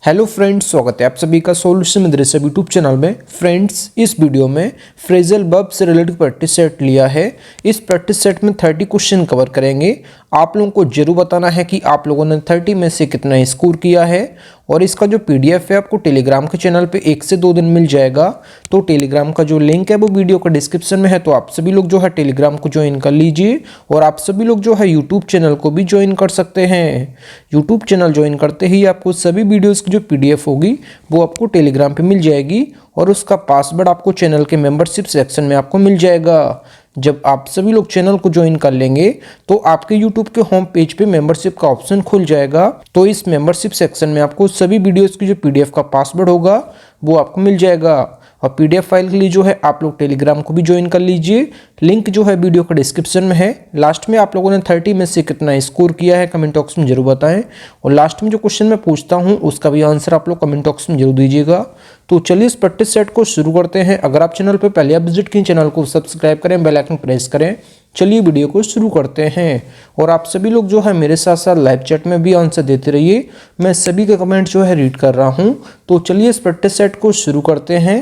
Hello friends, स्वागत है आप सभी का सॉल्यूशन मदरसा यूट्यूब चैनल में। फ्रेंड्स, इस वीडियो में फ्रेजल वर्ब से रिलेटेड प्रैक्टिस सेट लिया है। इस प्रैक्टिस सेट में 30 क्वेश्चन कवर करेंगे। आप लोगों को जरूर बताना है कि आप लोगों ने 30 में से कितना स्कोर किया है। और इसका जो पीडीएफ है आपको टेलीग्राम के चैनल पे 1 से 2 दिन मिल जाएगा। तो टेलीग्राम का जो लिंक है वो वीडियो का डिस्क्रिप्शन में है। तो आप सभी लोग जो है टेलीग्राम को ज्वाइन कर लीजिए और आप सभी लोग जो है यूट्यूब चैनल को भी ज्वाइन कर सकते हैं। यूट्यूब चैनल ज्वाइन करते ही आपको सभी वीडियोज़ की जो पीडीएफ होगी वो आपको टेलीग्राम पे मिल जाएगी और उसका पासवर्ड आपको चैनल के मेंबरशिप सेक्शन में आपको मिल जाएगा। जब आप सभी लोग चैनल को ज्वाइन कर लेंगे तो आपके यूट्यूब के होम पेज पे मेंबरशिप का ऑप्शन खुल जाएगा। तो इस मेंबरशिप सेक्शन में आपको सभी वीडियोस की जो पीडीएफ का पासवर्ड होगा वो आपको मिल जाएगा। और पीडीएफ फाइल के लिए जो है आप लोग टेलीग्राम को भी ज्वाइन कर लीजिए। लिंक जो है वीडियो का डिस्क्रिप्शन में है। लास्ट में आप लोगों ने 30 में से कितना स्कोर किया है कमेंट बॉक्स में जरूर बताएं। और लास्ट में जो क्वेश्चन मैं पूछता हूं उसका भी आंसर आप लोग कमेंट बॉक्स में जरूर दीजिएगा। तो चलिए इस प्रैक्टिस सेट को शुरू करते हैं। अगर आप चैनल पर पहले आप विजिट किए, चैनल को सब्सक्राइब करें, बेल आइकन प्रेस करें। चलिए वीडियो को शुरू करते हैं। और आप सभी लोग जो है मेरे साथ साथ लाइव चैट में भी आंसर देते रहिए। मैं सभी के कमेंट जो है रीड कर रहा हूं। तो चलिए इस प्रैक्टिस सेट को शुरू करते हैं।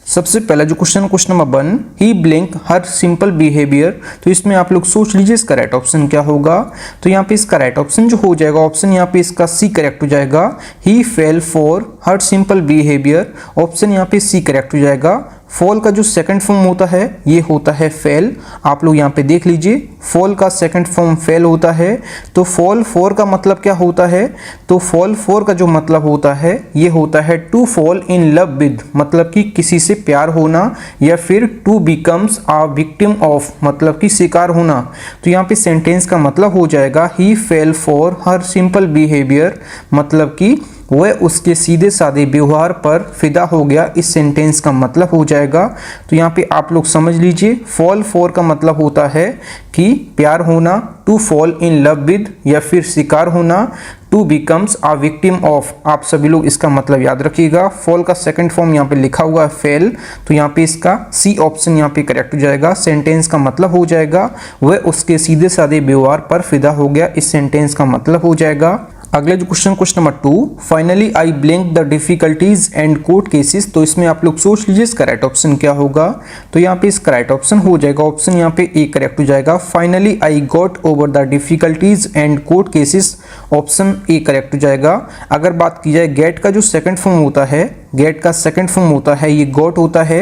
सबसे पहला जो क्वेश्चन नंबर 1, ही ब्लिंक हर सिंपल बिहेवियर। तो इसमें आप लोग सोच लीजिए इसका राइट ऑप्शन क्या होगा। तो यहाँ पे इसका राइट ऑप्शन जो हो जाएगा, ऑप्शन यहाँ पे इसका सी करेक्ट हो जाएगा। He fell for her simple behaviour, option यहाँ पे सी करेक्ट हो जाएगा। फॉल का जो सेकंड फॉर्म होता है ये होता है फेल। आप लोग यहाँ पे देख लीजिए, फॉल का सेकंड फॉर्म फेल होता है। तो फॉल फॉर का मतलब क्या होता है? तो फॉल फॉर का जो मतलब होता है ये होता है to fall in love with, मतलब कि किसी से प्यार होना, या फिर to becomes a victim of, मतलब कि शिकार होना। तो यहाँ पे सेंटेंस का मतलब हो जाएगा he fell for her simple behaviour, मतलब कि वह उसके सीधे साधे व्यवहार पर फिदा हो गया। इस सेंटेंस का मतलब हो जाएगा। तो यहाँ पे आप लोग समझ लीजिए, फॉल फॉर का मतलब होता है कि प्यार होना, to fall in love with या फिर शिकार होना, to becomes a victim of. आप सभी लोग इसका मतलब याद रखिएगा। फॉल का सेकंड फॉर्म यहाँ पे लिखा हुआ है फेल, तो यहाँ पे इसका सी ऑप्शन यहाँ पे करेक्ट हो जाएगा। सेंटेंस का मतलब हो जाएगा वह उसके सीधे साधे व्यवहार पर फिदा हो गया। इस सेंटेंस का मतलब हो जाएगा। अगला जो question number 2, finally I blink the difficulties and court cases. तो इसमें आप लोग सोच लीजिए इसका राइट ऑप्शन क्या होगा। तो यहाँ पे इसका राइट ऑप्शन हो जाएगा, ऑप्शन यहाँ पे ए करेक्ट हो जाएगा। Finally I got over the difficulties and court cases, option A correct हो जाएगा। अगर बात की जाए गेट का जो सेकंड फॉर्म होता है, गेट का सेकंड फॉर्म होता है ये गॉट होता है।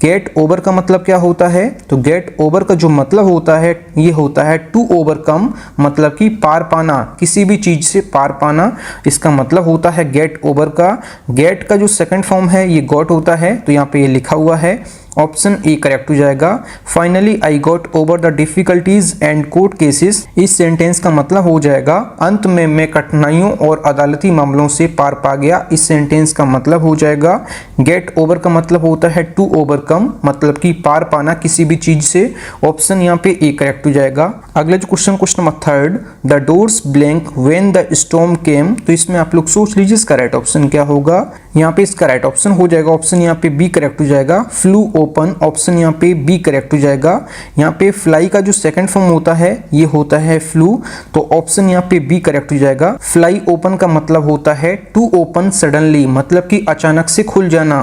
गेट ओवर का मतलब क्या होता है? तो गेट ओवर का जो मतलब होता है ये होता है टू ओवरकम, मतलब कि पार पाना, किसी भी चीज से पार पाना, इसका मतलब होता है गेट ओवर का। गेट का जो सेकंड फॉर्म है ये गॉट होता है, तो यहाँ पे ये लिखा हुआ है, ऑप्शन ए करेक्ट हो जाएगा। Finally I got over the difficulties and court cases, इस सेंटेंस का मतलब हो जाएगा अंत में मैं कठिनाइयों और अदालती मामलों से पार पा गया। इस सेंटेंस का मतलब हो जाएगा गेट ओवर का मतलब होता है टू ओवरकम, मतलब कि पार पाना किसी भी चीज से। ऑप्शन यहाँ पे ए करेक्ट हो जाएगा। अगला जो question number 3, the doors blank when the storm came. तो इसमें आप लोग सोच लीजिए इसका राइट ऑप्शन क्या होगा। यहाँ पे इसका राइट ऑप्शन हो जाएगा, ऑप्शन यहाँ पे बी करेक्ट हो जाएगा। फ्लू ओपन, ऑप्शन यहाँ पे बी करेक्ट हो जाएगा। यहाँ पे फ्लाई का जो सेकंड फॉर्म होता है ये होता है फ्लू, तो ऑप्शन यहाँ पे बी करेक्ट हो जाएगा। फ्लाई ओपन का मतलब होता है टू ओपन सडनली, मतलब कि अचानक से खुल जाना।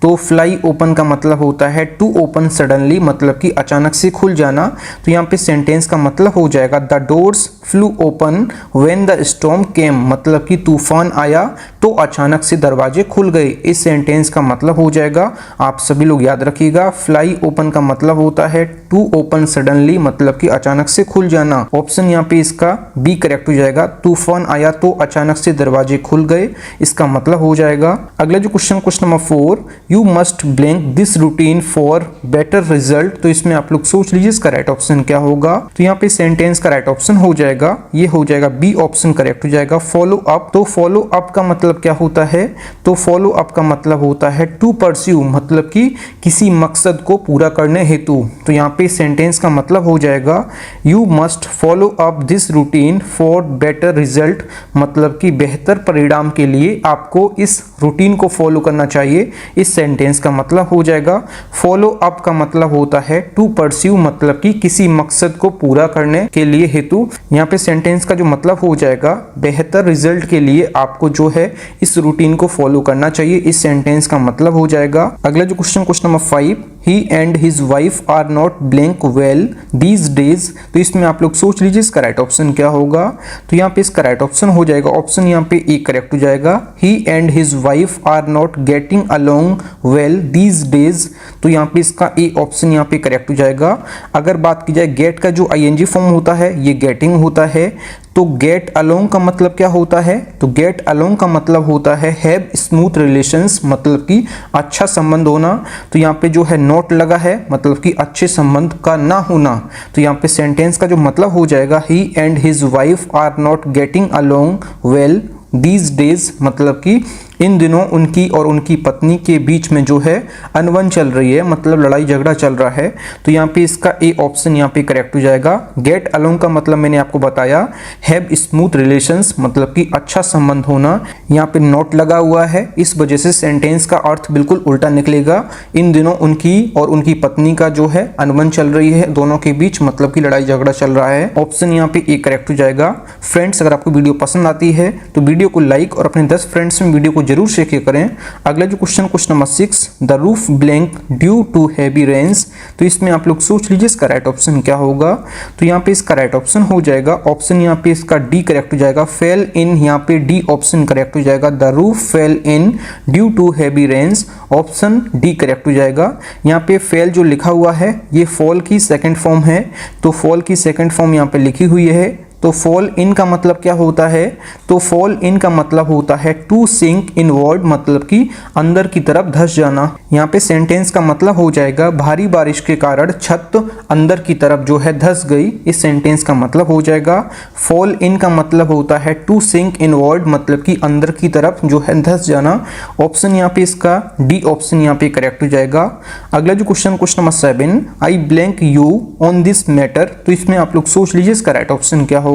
तो फ्लाई ओपन का मतलब होता है टू ओपन सडनली, मतलब कि अचानक से खुल जाना। तो यहाँ पे सेंटेंस का मतलब हो जाएगा the doors flew open when the storm came, मतलब कि तूफान आया तो अचानक से दरवाजे खुल गए। इस सेंटेंस का मतलब हो जाएगा, आप सभी लोग याद रखिएगा, फ्लाई ओपन का मतलब होता है टू ओपन सडनली, मतलब कि अचानक से खुल जाना। ऑप्शन यहाँ पे इसका बी करेक्ट हो जाएगा। तूफान आया तो अचानक से दरवाजे खुल गए, इसका मतलब हो जाएगा। अगला जो question number 4, you must blank this routine for better result. तो इसमें आप लोग सोच लीजिए इसका राइट ऑप्शन क्या होगा। तो यहाँ पे सेंटेंस का राइट ऑप्शन हो जाएगा, ये हो जाएगा बी ऑप्शन करेक्ट हो जाएगा, फॉलो अप। तो फॉलो अप का मतलब क्या होता है? तो फॉलो अप का मतलब होता है टू परस्यू, मतलब कि किसी मकसद को पूरा करने हेतु। तो यहाँ पे सेंटेंस का मतलब हो जाएगा you must follow up this routine for better result, मतलब कि बेहतर परिणाम के लिए आपको इस रूटीन को फॉलो करना चाहिए। इस सेंटेंस का मतलब हो जाएगा फॉलो अप का मतलब होता है टू परस्यू, मतलब कि किसी मकसद को पूरा करने के लिए हेतु। यहाँ पे सेंटेंस का जो मतलब हो जाएगा बेहतर रिजल्ट के लिए आपको जो है इस रूटीन को फॉलो करना चाहिए, इस सेंटेंस का मतलब हो जाएगा। अगला जो question number 5, he and his wife are not blank well these days. तो इसमें आप लोग सोच लीजिए इसका राइट ऑप्शन क्या होगा। तो यहाँ पे इसका राइट ऑप्शन हो जाएगा ऑप्शन यहाँ पे ए करेक्ट हो जाएगा। He and his wife are not getting along well these days. तो यहाँ पे इसका ए ऑप्शन यहाँ पे करेक्ट हो जाएगा। अगर बात की जाए गेट का जो आईएनजी फॉर्म होता है ये गेटिंग होता है, तो गेट अलोंग का मतलब क्या होता है, तो गेट अलोंग का मतलब होता है हैव स्मूथ रिलेशंस, मतलब कि अच्छा संबंध होना। तो यहाँ पे जो है नॉट लगा है मतलब कि अच्छे संबंध का ना होना। तो यहाँ पे सेंटेंस का जो मतलब हो जाएगा he and his wife are not getting along well these days, मतलब कि इन दिनों उनकी और उनकी पत्नी के बीच में जो है अनबन चल रही है, मतलब लड़ाई झगड़ा चल रहा है। तो यहाँ पे इसका ए ऑप्शन यहाँ पे करेक्ट हो जाएगा। गेट अलोंग का मतलब मैंने आपको बताया हैव स्मूथ रिलेशंस, मतलब कि अच्छा संबंध होना। यहाँ पे नॉट लगा हुआ है, इस वजह से सेंटेंस का अर्थ बिल्कुल उल्टा निकलेगा। इन दिनों उनकी और उनकी पत्नी का जो है अनबन चल रही है दोनों के बीच, मतलब कि लड़ाई झगड़ा चल रहा है। ऑप्शन यहाँ पे ए करेक्ट हो जाएगा। फ्रेंड्स, अगर आपको वीडियो पसंद आती है तो वीडियो को लाइक और अपने 10 फ्रेंड्स में वीडियो को जरूर शेयर करें। अगला जो question number 6, the roof blank due to heavy rains. तो इसमें आप लोग सोच लीजिए इसका राइट ऑप्शन क्या होगा। तो यहाँ पे इसका राइट ऑप्शन हो जाएगा ऑप्शन यहाँ पे इसका डी करेक्ट हो जाएगा। फेल इन, यहाँ पे डी ऑप्शन करेक्ट हो जाएगा। The roof fell in due to heavy rains, option D correct हो जाएगा। यहाँ पे फेल जो लिखा हुआ है ये फॉल की सेकंड फॉर्म है, तो फॉल की सेकंड फॉर्म यहाँ पे लिखी हुई है। तो फॉल इन का मतलब क्या होता है, तो फॉल इन का मतलब होता है टू सिंक इनवर्ड, मतलब कि अंदर की तरफ धंस जाना। यहाँ पे सेंटेंस का मतलब हो जाएगा भारी बारिश के कारण छत अंदर की तरफ जो है धंस गई, इस सेंटेंस का मतलब हो जाएगा। फॉल इन का मतलब होता है टू सिंक इनवर्ड, मतलब कि अंदर की तरफ जो है धंस जाना। ऑप्शन यहाँ पे इसका डी ऑप्शन यहाँ पे करेक्ट हो जाएगा। अगला जो question number 7, I blank you on this matter. तो इसमें आप लोग सोच लीजिए इसका राइट ऑप्शन क्या होगा।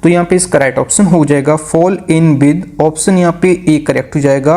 तो यहाँ पे इसका राइट ऑप्शन हो जाएगा फॉल इन विद, ऑप्शन यहाँ पे ए करेक्ट हो जाएगा।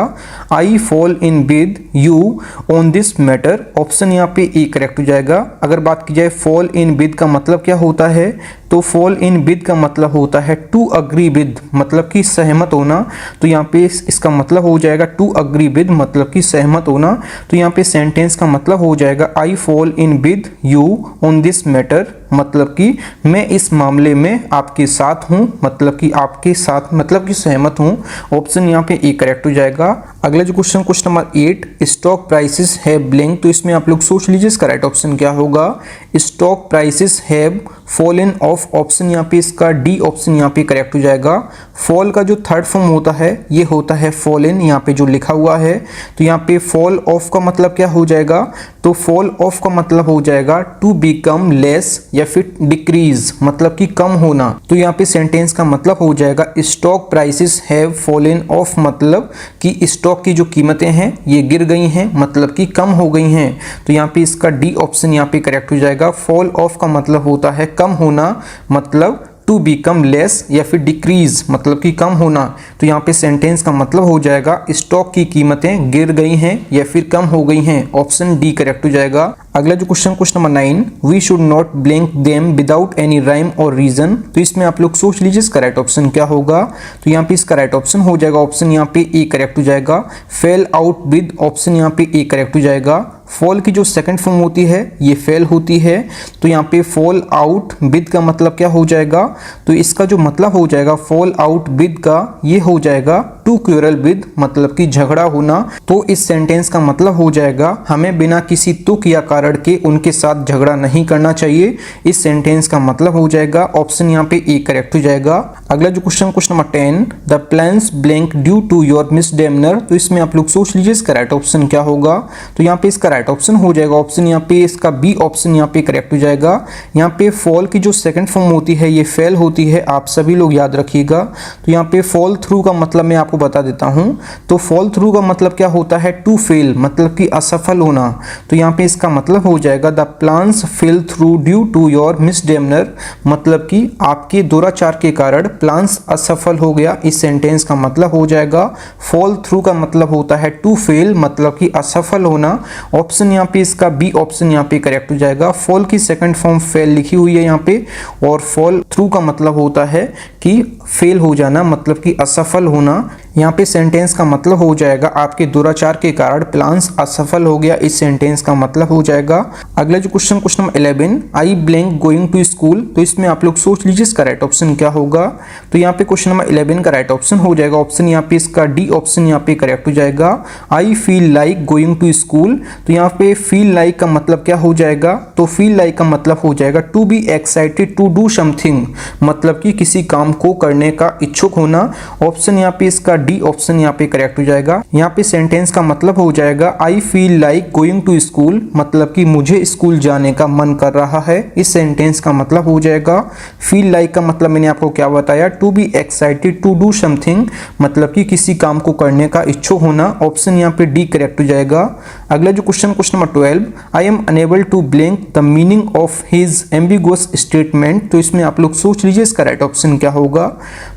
I fall in with you on this matter, option यहाँ पे ए करेक्ट हो जाएगा। अगर बात की जाए फॉल इन विद का मतलब क्या होता है, तो फॉल इन विद का मतलब होता है टू अग्री विद, मतलब कि सहमत होना। तो यहाँ पे इसका मतलब हो जाएगा टू अग्री विद, मतलब कि सहमत होना। तो यहाँ पे सेंटेंस का मतलब हो जाएगा I fall in with you on this matter, मतलब कि मैं इस मामले में आपके साथ हूँ, मतलब कि आपके साथ मतलब कि सहमत हूँ। ऑप्शन यहाँ पे ए करेक्ट हो जाएगा। अगला जो question number 8, stock prices have blank. तो इसमें आप लोग सोच लीजिए इसका राइट ऑप्शन क्या होगा। Stock prices have fallen of, option यहाँ पे इसका डी ऑप्शन यहाँ पे करेक्ट हो जाएगा। फॉल का जो थर्ड फॉर्म होता है ये होता है फॉलन, यहाँ पे जो लिखा हुआ है। तो यहाँ पे फॉल ऑफ का मतलब क्या हो जाएगा, तो फॉल ऑफ का मतलब हो जाएगा टू बिकम लेस या फिर डिक्रीज, मतलब कि कम होना। तो यहाँ पे सेंटेंस का मतलब हो जाएगा stock prices have fallen of, मतलब कि स्टॉक की जो कीमतें हैं ये गिर गई हैं, मतलब कि कम हो गई हैं। तो यहाँ पे इसका डी ऑप्शन यहाँ पे करेक्ट हो जाएगा। फॉल ऑफ का मतलब होता है कम होना, मतलब टू बिकम लेस या फिर डिक्रीज, मतलब कि कम होना। तो यहाँ पे सेंटेंस का मतलब हो जाएगा स्टॉक की कीमतें गिर गई हैं या फिर कम हो गई हैं, ऑप्शन डी करेक्ट हो जाएगा। अगला जो question number 9, we should not blank them without any rhyme or reason. तो इसमें आप लोग सोच लीजिए इसका राइट ऑप्शन क्या होगा। तो यहाँ पे इसका राइट ऑप्शन हो जाएगा ऑप्शन यहाँ पे ए करेक्ट हो जाएगा। फेल आउट विद, ऑप्शन यहाँ पे ए करेक्ट हो जाएगा। फॉल की जो सेकंड फॉर्म होती है ये फेल होती है। तो यहाँ पे फॉल आउट विद का मतलब क्या हो जाएगा, तो इसका जो मतलब हो जाएगा फॉल आउट विद का ये हो जाएगा टू क्यूरल विद, मतलब कि झगड़ा होना। तो इस सेंटेंस का मतलब हो जाएगा हमें बिना किसी तुक या कारण के उनके साथ झगड़ा नहीं करना चाहिए। इस सेंटेंस का मतलब हो जाएगा ऑप्शन यहाँ पे ए करेक्ट हो जाएगा। अगला जो question number 10, the plans blank due to your misdemeanour. तो इसमें आप लोग सोच लीजिए इसका राइट ऑप्शन क्या होगा। तो यहाँ पे इसका राइट ऑप्शन हो जाएगा ऑप्शन यहाँ पे इसका बी ऑप्शन यहाँ पे करेक्ट हो जाएगा। यहाँ पे फॉल की जो सेकंड फॉर्म होती है ये फेल होती है, आप सभी लोग याद रखिएगा। तो यहाँ पे फॉल थ्रू का मतलब मैं आपको आपको बता देता हूं। तो फॉल थ्रू का मतलब क्या होता है, टू फेल, मतलब कि असफल होना। तो यहाँ पे इसका मतलब हो जाएगा the plans fell through due to your misdemeanour, मतलब कि आपके दुराचार के कारण प्लान्स असफल हो गया। इस सेंटेंस का मतलब हो जाएगा फॉल थ्रू का मतलब होता है टू फेल, मतलब कि असफल होना। ऑप्शन यहाँ पे इसका बी ऑप्शन यहाँ पे करेक्ट हो जाएगा। फॉल की सेकंड फॉर्म फेल लिखी हुई है यहाँ पे, और फॉल थ्रू का मतलब होता है कि फेल हो जाना, मतलब कि असफल होना। यहाँ पे सेंटेंस का मतलब हो जाएगा आपके दुराचार के कारण प्लान्स असफल हो गया। इस सेंटेंस का मतलब हो जाएगा। अगला जो question number 11, I blank going to school. तो इसमें आप लोग सोच लीजिए इसका राइट ऑप्शन क्या होगा। तो यहाँ पे क्वेश्चन नंबर 11 का राइट ऑप्शन हो जाएगा ऑप्शन यहाँ पे इसका डी ऑप्शन यहाँ पे करेक्ट हो जाएगा। I feel like going to school. तो यहाँ पे फील लाइक का मतलब क्या हो जाएगा, तो फील लाइक का मतलब हो जाएगा to be excited to do something, मतलब कि किसी काम को करने का इच्छुक होना। ऑप्शन यहाँ पे इसका डी ऑप्शन यहाँ पे करेक्ट हो जाएगा। यहाँ पे सेंटेंस का मतलब हो जाएगा I feel like going to school, मतलब कि मुझे स्कूल जाने का मन कर रहा है। इस सेंटेंस का मतलब हो जाएगा फील लाइक का मतलब मैंने आपको क्या बताया, to be excited to do something, मतलब कि किसी काम को करने का इच्छुक होना। ऑप्शन यहाँ पे डी करेक्ट हो जाएगा। अगला जो question number 12, I am unable to blank the meaning of his ambiguous statement. तो इसमें आप लोग सोच लीजिए इसका राइट ऑप्शन क्या होगा।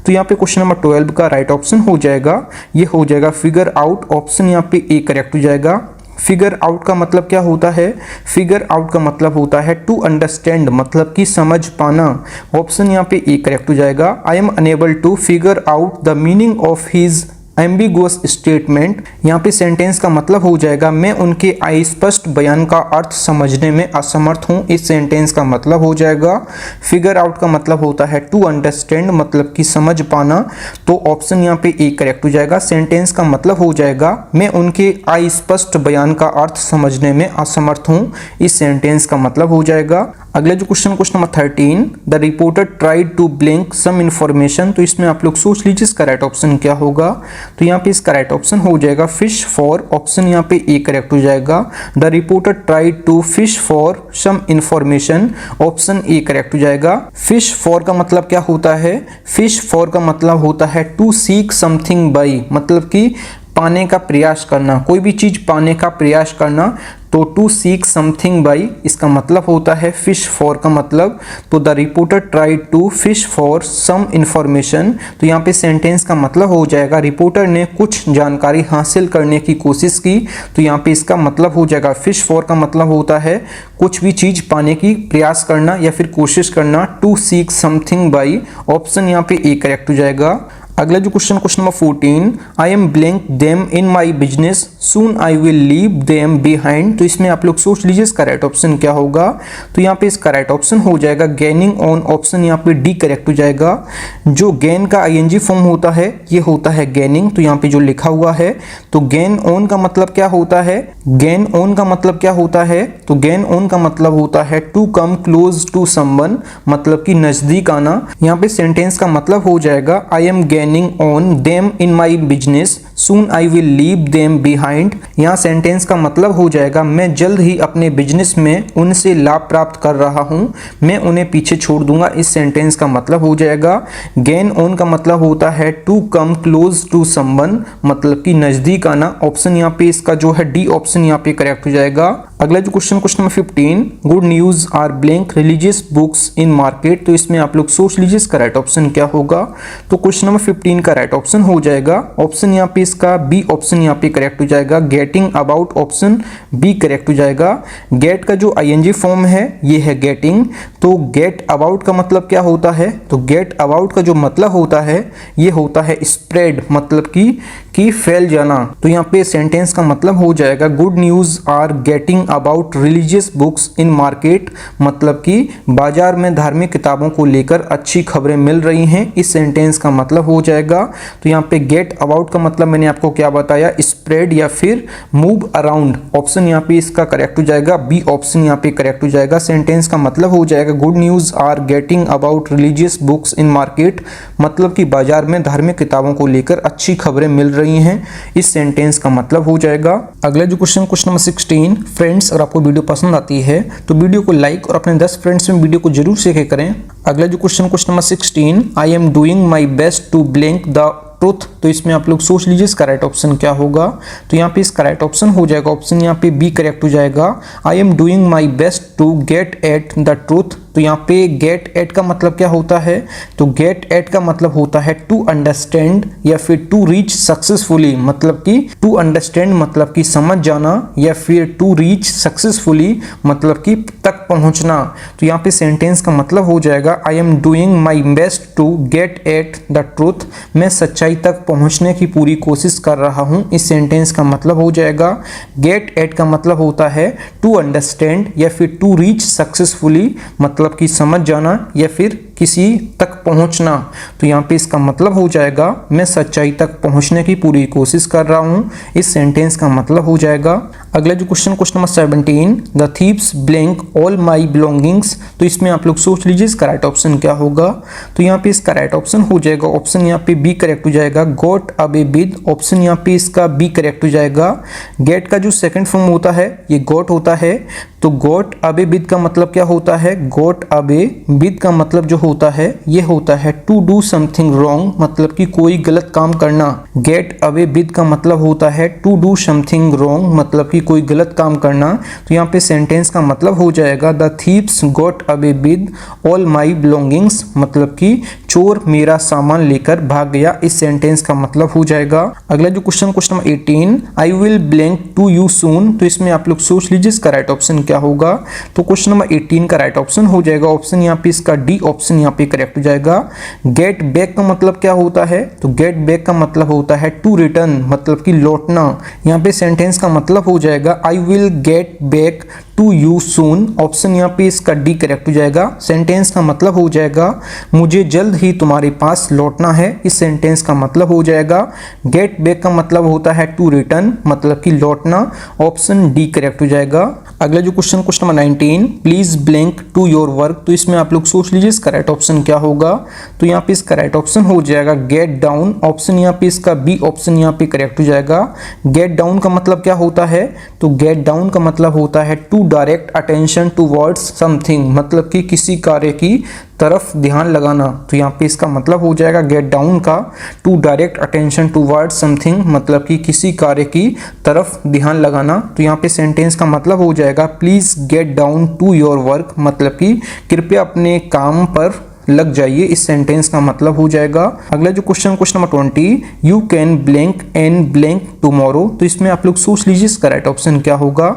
तो यहाँ पे क्वेश्चन नंबर 12 का राइट ऑप्शन हो जाएगा, ये हो जाएगा फिगर आउट। ऑप्शन यहाँ पे ए करेक्ट हो जाएगा। फिगर आउट का मतलब क्या होता है, फिगर आउट का मतलब होता है टू अंडरस्टैंड, मतलब कि समझ पाना। ऑप्शन यहाँ पे ए करेक्ट हो जाएगा। I am unable to figure out the meaning of his ambiguous statement. यहाँ पे सेंटेंस का मतलब हो जाएगा मैं उनके अस्पष्ट बयान का अर्थ समझने में असमर्थ हूँ। इस सेंटेंस का मतलब हो जाएगा फिगर आउट का मतलब होता है टू अंडरस्टैंड, मतलब कि समझ पाना। तो ऑप्शन यहाँ पे ए करेक्ट हो जाएगा। सेंटेंस का मतलब हो जाएगा मैं उनके अस्पष्ट बयान का अर्थ समझने में असमर्थ हूँ। इस सेंटेंस का मतलब हो जाएगा। अगला जो question number 13, the reporter tried to blank some information. तो इसमें आप लोग सोच लीजिए इसका राइट ऑप्शन क्या होगा। तो यहाँ पे इसका राइट ऑप्शन हो जाएगा फिश फॉर। ऑप्शन यहाँ पे ए करेक्ट हो जाएगा। The reporter tried to fish for some information. Option A correct हो जाएगा। फिश फॉर का मतलब क्या होता है, फिश फॉर का मतलब होता है टू सीक समथिंग बाई, मतलब कि पाने का प्रयास करना, कोई भी चीज पाने का प्रयास करना। तो टू सीक समथिंग बाई इसका मतलब होता है फिश फॉर का मतलब। तो the reporter tried to fish for some information. तो यहाँ पे सेंटेंस का मतलब हो जाएगा रिपोर्टर ने कुछ जानकारी हासिल करने की कोशिश की। तो यहाँ पे इसका मतलब हो जाएगा फिश फॉर का मतलब होता है कुछ भी चीज पाने की प्रयास करना या फिर कोशिश करना। To seek something by, option यहाँ पे ए करेक्ट हो जाएगा। अगला जो question number 14, I am blank them in my business soon I will leave them behind. तो इसमें आप लोग सोच लीजिए इसका राइट ऑप्शन क्या होगा। तो यहाँ पे इसका राइट ऑप्शन हो जाएगा गेनिंग ऑन। ऑप्शन यहाँ पे डी करेक्ट हो जाएगा। जो गेन का आईएनजी फॉर्म होता है ये होता है गेनिंग। तो यहाँ पे जो लिखा हुआ है, तो गेन ऑन का मतलब क्या होता है, गेन ऑन का मतलब क्या होता है, तो गेन ऑन का मतलब होता है to come close to someone, मतलब कि नजदीक आना। यहाँ पे सेंटेंस का मतलब हो जाएगा I M gaining on them in my business soon I will leave them behind. यहाँ सेंटेंस का मतलब हो जाएगा मैं जल्द ही अपने बिजनेस में उनसे लाभ प्राप्त कर रहा हूँ, मैं उन्हें पीछे छोड़ दूंगा। इस सेंटेंस का मतलब हो जाएगा गेन ऑन का मतलब होता है to come close to someone, मतलब कि नजदीक आना। ऑप्शन यहाँ पे इसका जो है डी ऑप्शन यहाँ पे करेक्ट हो जाएगा। अगला जो question number 15, good news are blank religious books in market. तो इसमें आप लोग सोच लीजिए इसका राइट ऑप्शन क्या होगा। तो क्वेश्चन नंबर 15 का राइट ऑप्शन हो जाएगा ऑप्शन यहाँ पे इसका बी ऑप्शन यहाँ पे करेक्ट हो जाएगा getting about. Option B correct हो जाएगा। गेट का जो आईएनजी फॉर्म है ये है गेटिंग। तो गेट अबाउट का मतलब क्या होता है, तो गेट अबाउट का जो मतलब होता है ये होता है स्प्रेड, मतलब कि फैल जाना। तो यहाँ पे सेंटेंस का मतलब हो जाएगा good news are getting about religious books in market, मतलब कि बाजार में धार्मिक किताबों को लेकर अच्छी खबरें मिल रही हैं। इस सेंटेंस का मतलब हो जाएगा। तो यहाँ पे गेट अबाउट का मतलब मैंने आपको क्या बताया, स्प्रेड या फिर मूव अराउंड। ऑप्शन यहाँ पे इसका करेक्ट हो जाएगा बी ऑप्शन यहाँ पे करेक्ट हो जाएगा। सेंटेंस का मतलब हो जाएगा good news are getting about religious books in market, मतलब कि बाजार में धार्मिक किताबों को लेकर अच्छी खबरें मिल रही हैं। इस सेंटेंस का मतलब हो जाएगा। अगला जो क्वेश्चन नंबर 16, फ्रेंड्स अगर आपको वीडियो पसंद आती है तो वीडियो को लाइक और अपने 10 फ्रेंड्स में वीडियो को जरूर शेयर करें। अगला जो question number 16, I am doing my best to blank the truth, तो इसमें आप लोग सोच लीजिए इसका राइट ऑप्शन क्या होगा। तो यहाँ पे इसका राइट ऑप्शन हो जाएगा ऑप्शन यहाँ पे बी करेक्ट हो जाएगा। I am doing my best to get at the truth. तो यहाँ पे गेट एट का मतलब क्या होता है, तो गेट एट का मतलब होता है टू अंडरस्टैंड या फिर टू रीच सक्सेसफुली, मतलब कि टू अंडरस्टैंड मतलब कि समझ जाना, या फिर टू रीच सक्सेसफुली मतलब कि तक पहुंचना। तो यहाँ पे सेंटेंस का मतलब हो जाएगा I am doing my best to get at the truth. मैं सच्चाई तक पहुंचने की पूरी कोशिश कर रहा हूं। इस सेंटेंस का मतलब हो जाएगा गेट एट का मतलब होता है टू अंडरस्टैंड या फिर टू रीच सक्सेसफुली मतलब कि समझ जाना या फिर किसी तक पहुंचना। तो यहाँ पे इसका मतलब हो जाएगा मैं सच्चाई तक पहुंचने की पूरी कोशिश कर रहा हूं। इस सेंटेंस का मतलब हो जाएगा। अगला जो question number 17, the thieves blank all my belongings. तो इसमें आप लोग सोच लीजिए इसका राइट ऑप्शन क्या होगा। तो यहाँ पे इसका राइट ऑप्शन हो जाएगा ऑप्शन यहाँ पे बी करेक्ट हो जाएगा, गॉट अवे विद। ऑप्शन यहाँ पे इसका बी करेक्ट हो जाएगा। गेट का जो सेकंड फॉर्म होता है ये गॉट होता है। तो गॉट अवे विद का मतलब क्या होता है, गॉट अवे विद का मतलब जो होता है ये होता है टू डू समथिंग रॉन्ग, मतलब कि कोई गलत काम करना। गेट अवे विद का मतलब होता है टू डू समथिंग रॉन्ग, मतलब कि कोई गलत काम करना। तो यहाँ पे सेंटेंस का मतलब हो जाएगा the thieves got away with all my belongings, मतलब कि चोर मेरा सामान लेकर भाग गया। इस सेंटेंस का मतलब हो जाएगा। अगला जो question number 18, I will blank to you soon. तो इसमें आप लोग सोच लीजिए इसका राइट ऑप्शन क्या होगा। तो क्वेश्चन नंबर 18 का राइट ऑप्शन हो जाएगा ऑप्शन यहाँ पे इसका डी ऑप्शन यहाँ पे करेक्ट हो जाएगा। गेट बैक का मतलब क्या होता है, तो गेट बैक का मतलब होता है टू रिटर्न, मतलब कि लौटना। यहाँ पे सेंटेंस का मतलब हो जाएगा I will get back to you soon. Option यहाँ पे इसका डी करेक्ट हो जाएगा। सेंटेंस का मतलब हो जाएगा मुझे जल्द ही तुम्हारे पास लौटना है। इस सेंटेंस का मतलब हो जाएगा गेट बैक का मतलब होता है टू रिटर्न, मतलब कि लौटना। ऑप्शन डी करेक्ट हो जाएगा। अगला जो question number 19, please blank to your work. तो इसमें आप लोग सोच लीजिए इसका राइट ऑप्शन क्या होगा। तो यहाँ पे इसका राइट ऑप्शन हो जाएगा गेट डाउन। ऑप्शन यहाँ पे इसका बी ऑप्शन यहाँ पे करेक्ट हो जाएगा। गेट डाउन का मतलब क्या होता है, तो गेट डाउन का मतलब होता है to direct attention towards something, मतलब कि किसी कार्य की तरफ ध्यान लगाना। तो यहाँ पे इसका मतलब हो जाएगा गेट डाउन का to direct attention towards something, मतलब कि किसी कार्य की तरफ ध्यान लगाना। तो यहाँ पे सेंटेंस का मतलब हो जाएगा please get down to your work, मतलब कि कृपया अपने काम पर लग जाइए। इस सेंटेंस का मतलब हो जाएगा। अगला जो question number 20, you can blank and blank tomorrow. तो इसमें आप लोग सोच लीजिए इसका राइट ऑप्शन क्या होगा।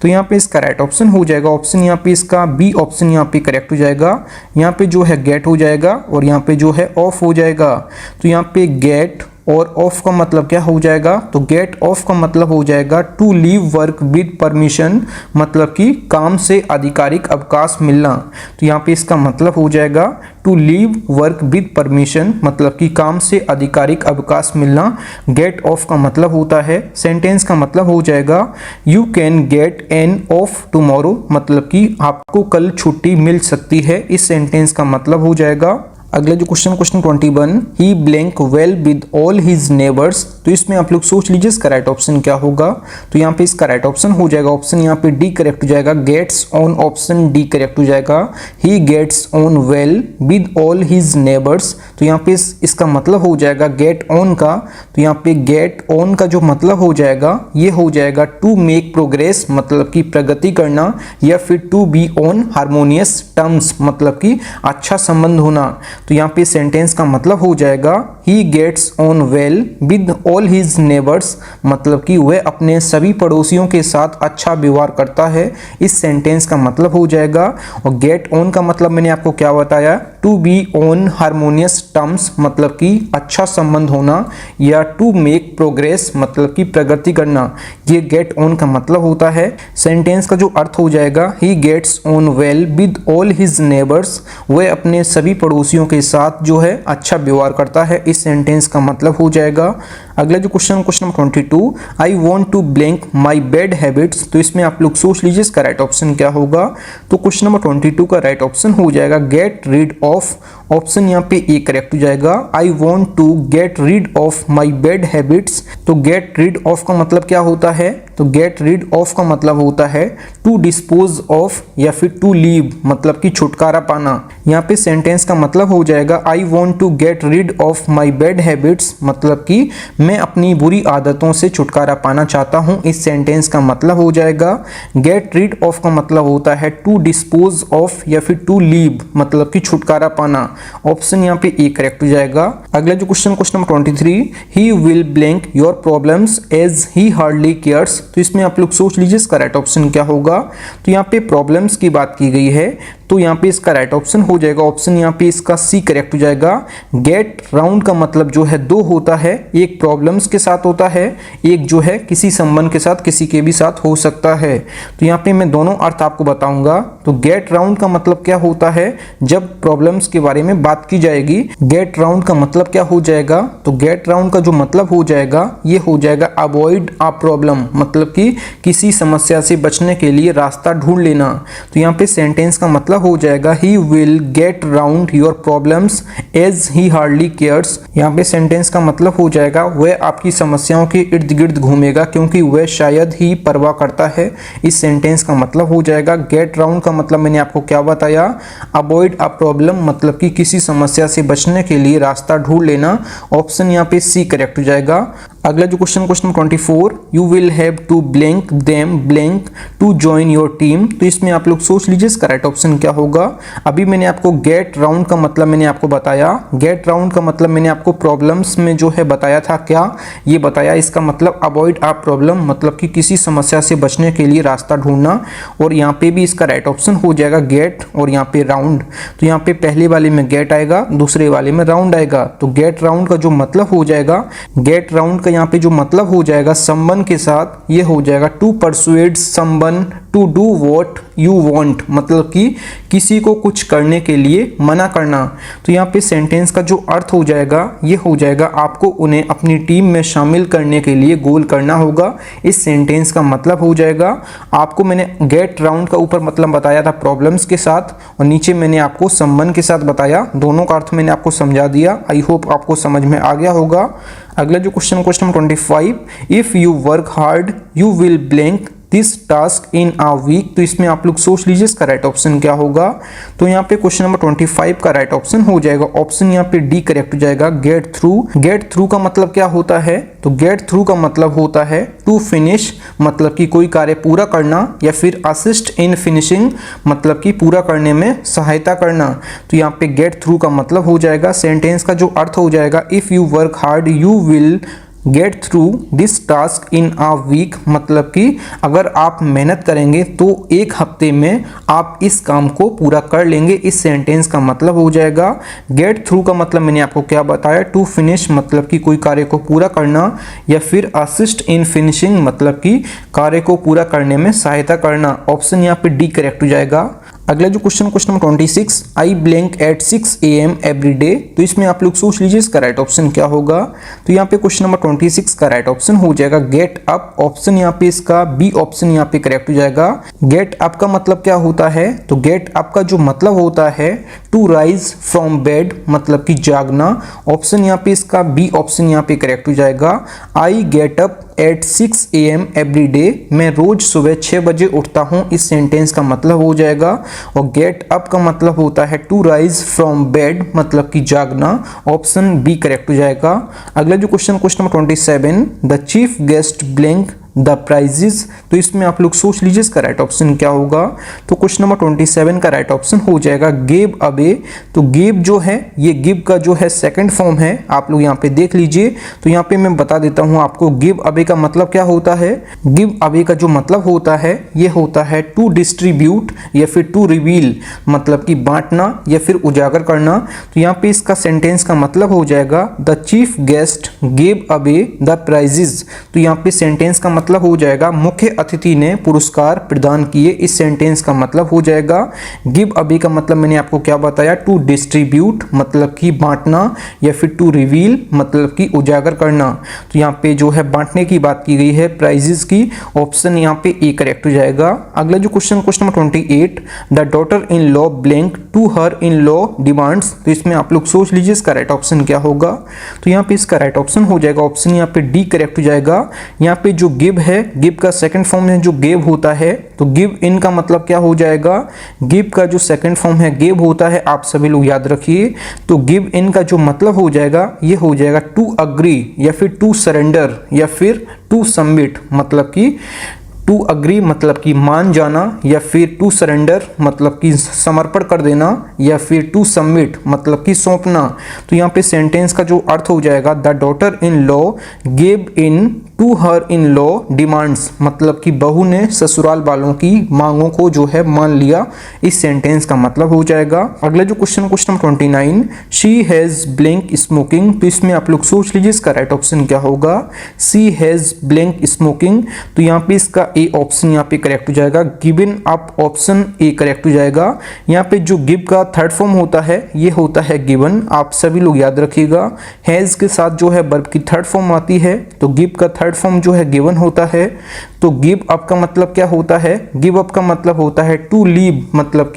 तो यहाँ पे इसका राइट ऑप्शन हो जाएगा ऑप्शन यहाँ पे इसका बी ऑप्शन यहाँ पे करेक्ट हो जाएगा। यहाँ पे जो है गेट हो जाएगा और यहाँ पे जो है ऑफ हो जाएगा। तो यहाँ पे गेट और ऑफ का मतलब क्या हो जाएगा, तो गेट ऑफ का मतलब हो जाएगा to leave work with permission, मतलब कि काम से आधिकारिक अवकाश मिलना। तो यहाँ पे इसका मतलब हो जाएगा to leave work with permission, मतलब कि काम से आधिकारिक अवकाश मिलना। गेट ऑफ का मतलब होता है, सेंटेंस का मतलब हो जाएगा you can get an of tomorrow, मतलब कि आपको कल छुट्टी मिल सकती है। इस सेंटेंस का मतलब हो जाएगा। अगला जो question 21, he blank well with all his neighbours. तो इसमें आप लोग सोच लीजिए इसका राइट ऑप्शन क्या होगा। तो यहाँ पे इसका राइट ऑप्शन हो जाएगा ऑप्शन यहाँ पे डी करेक्ट हो जाएगा। Gets on option D correct हो जाएगा। He gets on well with all his neighbours. तो यहाँ पे इसका मतलब हो जाएगा गेट ऑन का। तो यहाँ पे गेट ऑन का जो मतलब हो जाएगा ये हो जाएगा टू मेक प्रोग्रेस, मतलब कि प्रगति करना, या फिर to be on harmonious terms, मतलब कि अच्छा संबंध होना। तो यहाँ पे सेंटेंस का मतलब हो जाएगा he gets on well with all his neighbours, मतलब कि वह अपने सभी पड़ोसियों के साथ अच्छा व्यवहार करता है। इस सेंटेंस का मतलब हो जाएगा। और गेट ऑन का मतलब मैंने आपको क्या बताया, to be on harmonious terms, मतलब कि अच्छा संबंध होना, या टू मेक प्रोग्रेस, मतलब कि प्रगति करना। ये गेट ऑन का मतलब होता है। सेंटेंस का जो अर्थ हो जाएगा he gets on well with all his neighbours, वह अपने सभी पड़ोसियों के साथ जो है अच्छा व्यवहार करता है। इस सेंटेंस का मतलब हो जाएगा। अगला जो question number 22, I want to blank my bad habits. तो इसमें आप लोग सोच लीजिए इसका राइट ऑप्शन क्या होगा। तो क्वेश्चन नंबर 22 का राइट ऑप्शन हो जाएगा गेट रीड ऑफ। ऑप्शन यहाँ पे ए करेक्ट हो जाएगा। I want to get rid of my bad habits. तो गेट रीड ऑफ का मतलब क्या होता है? तो गेट रीड ऑफ का मतलब होता है टू डिस्पोज ऑफ या फिर टू लीव, मतलब कि छुटकारा पाना। यहाँ पे सेंटेंस का मतलब हो जाएगा I want to get rid of my bad habits, मतलब कि मैं अपनी बुरी आदतों से छुटकारा पाना चाहता हूँ। इस सेंटेंस का मतलब हो जाएगा। गेट रीड ऑफ का मतलब होता है टू डिस्पोज ऑफ या फिर टू लीव, मतलब कि छुटकारा पाना। ऑप्शन यहाँ पे ए करेक्ट हो जाएगा। अगला जो question number 23, he will blank your problems as he hardly cares. तो इसमें आप लोग सोच लीजिए इसका राइट ऑप्शन क्या होगा। तो यहाँ पे प्रॉब्लम्स की बात की गई है, तो यहाँ पे इसका राइट ऑप्शन हो जाएगा, ऑप्शन यहाँ पे इसका सी करेक्ट हो जाएगा। गेट राउंड का मतलब जो है दो होता है, एक प्रॉब्लम्स के साथ होता है, एक जो है किसी संबंध के साथ, किसी के भी साथ हो सकता है। तो यहाँ पे मैं दोनों अर्थ आपको बताऊंगा। तो गेट राउंड का मतलब क्या होता है? जब प्रॉब्लम्स के बारे में बात की जाएगी, गेट राउंड का मतलब क्या हो जाएगा? तो गेट राउंड का जो मतलब हो जाएगा ये हो जाएगा अवॉइड अ प्रॉब्लम, मतलब कि किसी समस्या से बचने के लिए रास्ता ढूंढ लेना। तो यहाँ पे सेंटेंस का मतलब हो जाएगा he will get round your problems as he hardly cares. यहाँ पे सेंटेंस का मतलब हो जाएगा वह आपकी समस्याओं के इर्द गिर्द घूमेगा क्योंकि वह शायद ही परवाह करता है। इस सेंटेंस का मतलब हो जाएगा। गेट राउंड का मतलब मैंने आपको क्या बताया? अवॉइड अ प्रॉब्लम, मतलब कि किसी समस्या से बचने के लिए रास्ता ढूंढ लेना। ऑप्शन यहाँ पे सी करेक्ट हो जाएगा। अगला जो question number 24, you will have to blank them blank to join your team. तो इसमें आप लोग सोच लीजिए इसका राइट ऑप्शन क्या होगा। अभी मैंने आपको गेट राउंड का मतलब मैंने आपको बताया। गेट राउंड का मतलब मैंने आपको प्रॉब्लम्स में जो है बताया था, क्या ये बताया? इसका मतलब अवॉइड अ प्रॉब्लम, मतलब कि किसी समस्या से बचने के लिए रास्ता ढूंढना। और यहाँ पे भी इसका राइट ऑप्शन हो जाएगा गेट और यहाँ पे राउंड। तो यहाँ पे पहले वाले में गेट आएगा, दूसरे वाले में राउंड आएगा। तो गेट राउंड का जो मतलब हो जाएगा, गेट राउंड का यहाँ पे जो मतलब हो जाएगा समवन के साथ, ये हो जाएगा to persuade someone to do what you want, मतलब कि किसी को कुछ करने के लिए मना करना। तो यहाँ पे सेंटेंस का जो अर्थ हो जाएगा ये हो जाएगा आपको उन्हें अपनी टीम में शामिल करने के लिए गोल करना होगा। इस सेंटेंस का मतलब हो जाएगा, आपको मैंने गेट राउंड का ऊपर मतलब बताया था प्रॉब्लम्स के साथ और नीचे मैंने आपको संबंध के साथ बताया। दोनों का अर्थ मैंने आपको समझा दिया। आई होप आपको समझ में आ गया होगा। अगला जो question number 25, if you work hard you will blank this task in a week. तो इसमें आप लोग सोच लीजिए इसका राइट ऑप्शन क्या होगा। तो यहाँ पे क्वेश्चन नंबर 25 का राइट ऑप्शन हो जाएगा, ऑप्शन यहाँ पे डी करेक्ट हो जाएगा, गेट थ्रू। गेट थ्रू का मतलब क्या होता है? तो गेट थ्रू का मतलब होता है टू फिनिश, मतलब कि कोई कार्य पूरा करना, या फिर असिस्ट इन फिनिशिंग, मतलब कि पूरा करने में सहायता करना। तो यहाँ पे गेट थ्रू का मतलब हो जाएगा। सेंटेंस का जो अर्थ हो जाएगा, if you work hard you will get through this task in a week, मतलब कि अगर आप मेहनत करेंगे तो एक हफ्ते में आप इस काम को पूरा कर लेंगे। इस सेंटेंस का मतलब हो जाएगा। गेट थ्रू का मतलब मैंने आपको क्या बताया? टू फिनिश, मतलब कि कोई कार्य को पूरा करना, या फिर असिस्ट इन फिनिशिंग, मतलब कि कार्य को पूरा करने में सहायता करना। ऑप्शन यहाँ पे डी करेक्ट हो जाएगा। अगला जो question number 26, I blank eight 6 AM every day. तो इसमें आप लोग सोच लीजिए इसका राइट ऑप्शन क्या होगा। तो यहाँ पे क्वेश्चन नंबर 26 का राइट ऑप्शन हो जाएगा गेट अप। ऑप्शन यहाँ पे इसका बी ऑप्शन यहाँ पे करेक्ट हो जाएगा। गेट अप का मतलब क्या होता है? तो गेट अप का जो मतलब होता है टू राइज फ्रॉम बेड, मतलब कि जागना। ऑप्शन यहाँ पे इसका बी ऑप्शन यहाँ पे करेक्ट हो जाएगा। I get up at 6 AM every day. मैं रोज सुबह 6 बजे उठता हूँ। इस सेंटेंस का मतलब हो जाएगा। और गेट अप का मतलब होता है टू राइज फ्रॉम बेड, मतलब कि जागना। ऑप्शन बी करेक्ट हो जाएगा। अगला जो question number 27, the chief guest blank the prizes. तो इसमें आप लोग सोच लीजिए इसका राइट ऑप्शन क्या होगा। तो क्वेश्चन नंबर 27 का राइट ऑप्शन हो जाएगा गिव अवे। तो गिव जो है ये गिव का जो है सेकंड फॉर्म है, आप लोग यहाँ पे देख लीजिए। तो यहाँ पे मैं बता देता हूँ आपको गिव अवे का मतलब क्या होता है। गिव अवे का जो मतलब होता है ये होता है टू डिस्ट्रीब्यूट या फिर टू रिवील, मतलब कि बांटना या फिर उजागर करना। तो यहाँ पे इसका सेंटेंस का मतलब हो जाएगा the chief guest give away the prizes. तो यहाँ पे सेंटेंस का मतलब हो जाएगा मुख्य अतिथि ने पुरस्कार प्रदान किए। इस सेंटेंस का मतलब हो जाएगा गिव अवे का मतलब मैंने आपको क्या बताया, टू डिस्ट्रीब्यूट मतलब कि बांटना, या फिर टू रिवील मतलब कि उजागर करना। तो यहाँ पे जो है बांटने की बात की गई है, प्राइजेस की। ऑप्शन यहाँ पे ए करेक्ट हो जाएगा। अगला जो question number 28, the daughter in law blank to her in law demands. तो इसमें आप लोग सोच लीजिए इसका राइट ऑप्शन क्या होगा। तो यहाँ पे इसका राइट ऑप्शन हो जाएगा ऑप्शन यहाँ पे डी करेक्ट हो जाएगा। यहाँ पे जो गिव है, गिव का सेकंड फॉर्म में जो गेव होता है, तो गिव इन का मतलब क्या हो जाएगा, गिव का जो सेकंड फॉर्म है गेव होता है, आप सभी लोग याद रखिए। तो गिव इन का जो मतलब हो जाएगा ये हो जाएगा टू अग्री, या फिर टू सरेंडर, या फिर टू सबमिट मतलब कि टू अग्री मतलब कि मान जाना, या फिर टू सरेंडर मतलब कि समर्पण कर देना, या फिर टू सबमिट मतलब कि सौंपना। तो यहाँ पे सेंटेंस का जो अर्थ हो जाएगा the daughter in law gave in to her in law demands मतलब कि बहू ने ससुराल वालों की मांगों को जो है मान लिया। इस सेंटेंस का मतलब हो जाएगा। अगला जो question number 29, she has blank smoking. तो इसमें आप लोग सोच लीजिए इसका राइट ऑप्शन क्या होगा, शी हैज ब्लैंक स्मोकिंग। तो यहाँ पे इसका ए ऑप्शन यहाँ पे करेक्ट हो जाएगा। Given up option A correct हो जाएगा। यहाँ पे जो गिव का थर्ड फॉर्म होता है ये होता है गिवन, आप सभी लोग याद रखिएगा। हैज के साथ जो है वर्ब की थर्ड फॉर्म आती है, तो गिव का थर्ड फॉर्म जो है गिवन होता है। तो गिव अप का मतलब क्या होता है, गिव अप का मतलब होता है टू लीव मतलब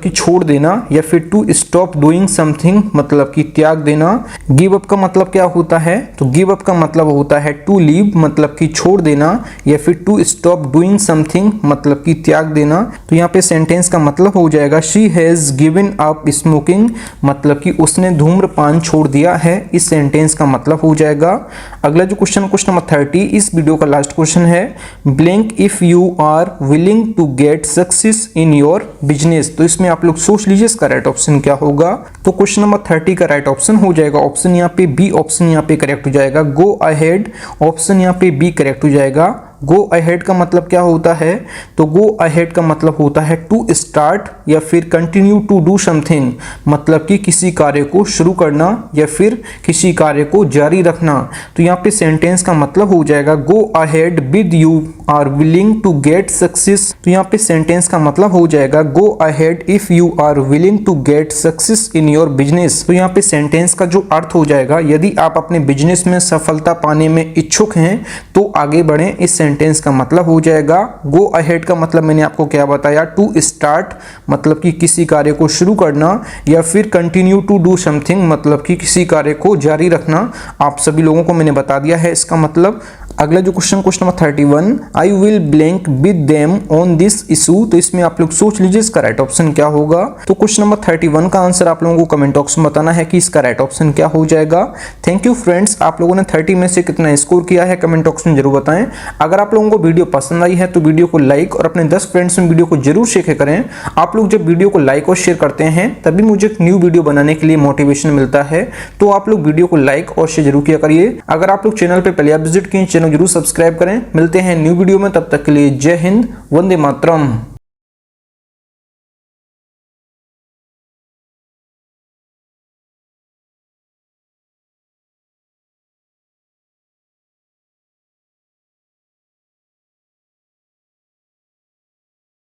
कि छोड़ देना, या फिर टू स्टॉप डूइंग समथिंग मतलब कि त्याग देना। गिव अप का मतलब क्या होता है, तो गिव अप का मतलब होता है टू लीव मतलब कि छोड़ देना, या फिर टू स्टॉप डूइंग समथिंग मतलब कि त्याग देना। तो यहाँ पे सेंटेंस का मतलब हो जाएगा she has given up smoking मतलब कि उसने धूम्रपान छोड़ दिया है। इस सेंटेंस का मतलब हो जाएगा। अगला जो क्वेश्चन नंबर 30, इस वीडियो का लास्ट क्वेश्चन है, blank if you are willing to get success in your business. तो इसमें आप लोग सोच लीजिए इसका राइट ऑप्शन क्या होगा। तो क्वेश्चन नंबर 30 का राइट ऑप्शन हो जाएगा ऑप्शन यहाँ पे बी, ऑप्शन यहाँ पे करेक्ट हो जाएगा। गो अहेड ऑप्शन यहाँ पे बी करेक्ट हो जाएगा। गो अहेड का मतलब क्या होता है, तो गो अहेड का मतलब होता है टू स्टार्ट, या फिर कंटिन्यू टू डू समथिंग मतलब कि किसी कार्य को शुरू करना, या फिर किसी कार्य को जारी रखना। तो यहाँ पे सेंटेंस का मतलब हो जाएगा go ahead with you are willing to get success. तो यहाँ पे सेंटेंस का मतलब हो जाएगा go ahead if you are willing to get success in your business. तो यहाँ पे सेंटेंस का जो अर्थ हो जाएगा, यदि आप अपने बिजनेस में सफलता पाने में इच्छुक हैं तो आगे बढ़ें। इस सेंटेंस का मतलब हो जाएगा। गो अहेड का मतलब मैंने आपको क्या बताया, टू स्टार्ट मतलब कि किसी कार्य को शुरू करना, या फिर कंटिन्यू टू डू समथिंग मतलब कि किसी कार्य को जारी रखना। आप सभी लोगों को मैंने बता दिया है इसका मतलब। अगला जो question number 31, I will blank with them on this issue. तो इसमें आप लोग सोच लीजिए इसका राइट ऑप्शन क्या होगा। तो क्वेश्चन नंबर 31 का आंसर आप लोगों को कमेंट बॉक्स में बताना है कि इसका राइट ऑप्शन क्या हो जाएगा। थैंक यू फ्रेंड्स, आप लोगों ने 30 में से कितना स्कोर किया है कमेंट बॉक्स में जरूर बताएं। अगर आप लोगों को वीडियो पसंद आई है तो वीडियो को लाइक और अपने 10 फ्रेंड्स में वीडियो को जरूर शेयर करें। आप लोग जब वीडियो को लाइक और शेयर करते हैं तभी मुझे एक न्यू वीडियो बनाने के लिए मोटिवेशन मिलता है। तो आप लोग वीडियो को लाइक और शेयर जरूर किया करिए। अगर आप लोग चैनल पे पहले विजिट किए, चैनल जरूर सब्सक्राइब करें। मिलते हैं न्यू वीडियो में, तब तक के लिए जय हिंद, वंदे मातरम।